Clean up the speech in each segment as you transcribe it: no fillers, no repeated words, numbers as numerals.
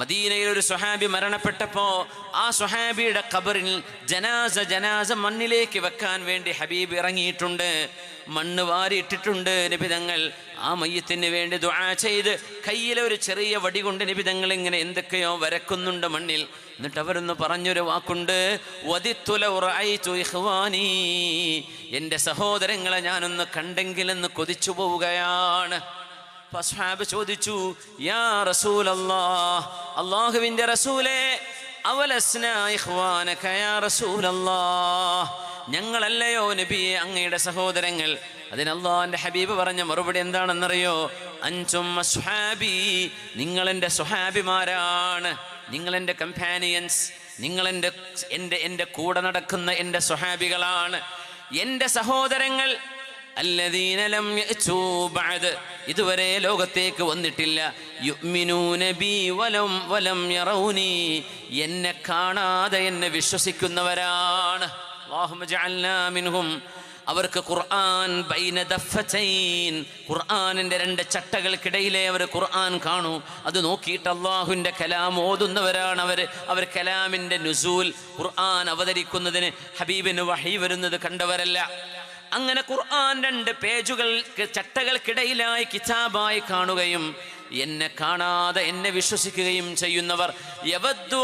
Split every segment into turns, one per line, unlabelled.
മദീനയിൽ ഒരു സ്വഹാബി മരണപ്പെട്ടപ്പോൾ ആ സ്വഹാബിയുടെ ഖബറിൽ ജനാസ മണ്ണിലേക്ക് വെക്കാൻ വേണ്ടി ഹബീബ് ഇറങ്ങിയിട്ടുണ്ട്. മണ്ണ് വാരിയിട്ടിട്ടുണ്ട്. നബി തങ്ങൾ ആ മയ്യത്തിന് വേണ്ടി ദുആ ചെയ്ത് കയ്യിലെ ഒരു ചെറിയ വടി കൊണ്ട് നബി തങ്ങൾ ഇങ്ങനെ എന്തൊക്കെയോ വരക്കുന്നുണ്ട് മണ്ണിൽ. എന്നിട്ട് അവരൊന്ന് പറഞ്ഞൊരു വാക്കുണ്ട്, വദിത്തു ലൗ റഅയ്തു ഇഖ്വാനി, എൻ്റെ സഹോദരങ്ങളെ ഞാനൊന്ന് കണ്ടെങ്കിലെന്ന് കൊതിച്ചു പോവുകയാണ്. അസ്ഹാബ് ചോദിച്ചു, യാ റസൂലല്ലാഹ്, അല്ലാഹുവിൻ്റെ റസൂലേ, അവലസ്നാ ഇഖ്വാനക യാ റസൂലല്ലാഹ്, ഞങ്ങളല്ലയോ നബിയെ അങ്ങയുടെ സഹോദരങ്ങൾ? അതിന് അല്ലാഹുവിൻ്റെ ഹബീബ് പറഞ്ഞ മറുപടി എന്താണെന്നറിയോ? അൻതും അസ്ഹാബി, നിങ്ങളെൻ്റെ സ്വഹാബിമാരാണ്, നിങ്ങളെൻ്റെ കമ്പാനിയൻസ്, നിങ്ങളെൻ്റെ കൂടെ നടക്കുന്ന എൻ്റെ സ്വഹാബികളാണ്. എൻ്റെ സഹോദരങ്ങൾ അല്ലദീന ലം യഅ്തു ബഅദ്, ഇതുവരെ ലോകത്തേക്ക് വന്നിട്ടില്ല. യുഅ്മിനൂന ബി വലം യറൗനി, എന്നെ കാണാതെ എന്നെ വിശ്വസിക്കുന്നവരാണ്. അല്ലാഹുമ്മ ജഅൽനാ മിൻഹും. അവർക്ക് ഖുർആൻ ബൈന ദഫ്ഫതൈൻ, ഖുർആനിൻ്റെ രണ്ട് ചട്ടകൾക്കിടയിലേ അവർ ഖുർആൻ കാണൂ. അത് നോക്കിയിട്ട് അള്ളാഹുവിൻ്റെ കലാം ഓതുന്നവരാണ് അവർ കലാമിൻ്റെ നുസൂൽ, ഖുർആൻ അവതരിക്കുന്നതിന് ഹബീബിന് വഹി വരുന്നത് കണ്ടവരല്ല. അങ്ങനെ ഖുർആൻ രണ്ട് പേജുകൾ ചട്ടകൾക്കിടയിലായി കിതാബായി കാണുകയും എന്നെ കാണാതെ എന്നെ വിശ്വസിക്കുകയും ചെയ്യുന്നവർ, യവദ്ദു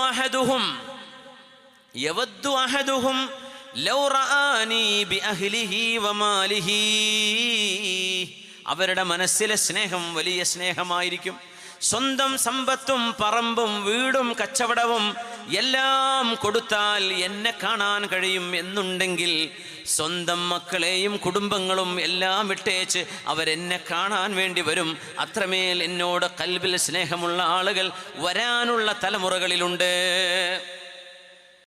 അഹദുഹും ലൗ റആനി ബിഅഹ്ലിഹി വമാലിഹി, അവരുടെ മനസ്സിലെ സ്നേഹം വലിയ സ്നേഹമായിരിക്കും. സ്വന്തം സമ്പത്തും പറമ്പും വീടും കച്ചവടവും എല്ലാം കൊടുത്താൽ എന്നെ കാണാൻ കഴിയും എന്നുണ്ടെങ്കിൽ സ്വന്തം മക്കളെയും കുടുംബങ്ങളും എല്ലാം വിട്ടേച്ച് അവരെന്നെ കാണാൻ വേണ്ടി വരും. അത്രമേൽ എന്നോട് ഖൽബിൽ സ്നേഹമുള്ള ആളുകൾ വരാനുള്ള തലമുറകളിലുണ്ട്.